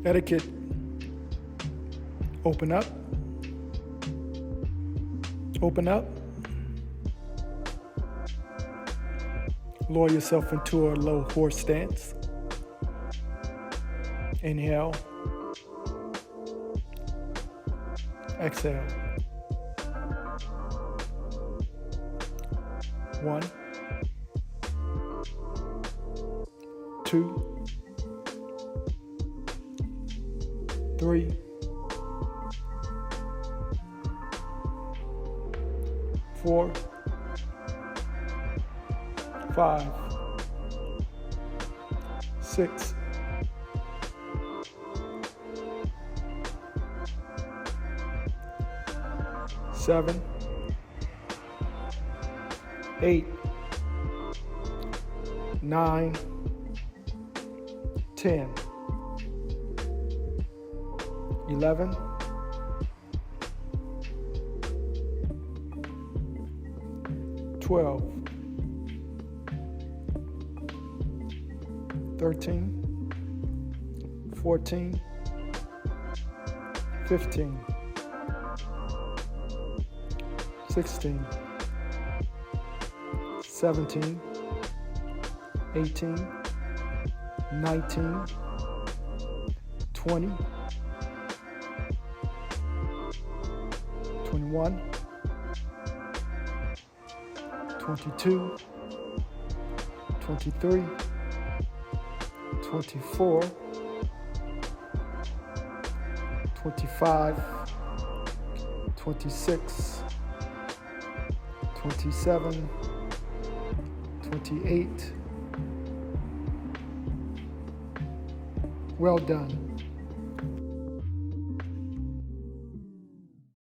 Etiquette. Open up. Open up. Lower yourself into a low horse stance. Inhale. Exhale. 1, 2, 3, 4, 5, 6, 7, 8, 9, 10, 11, 12, 13, 14, 15, 16, 17, 18, 19, 20, 21, 22, 23, 24, 25, 26, 27, 28. Well done.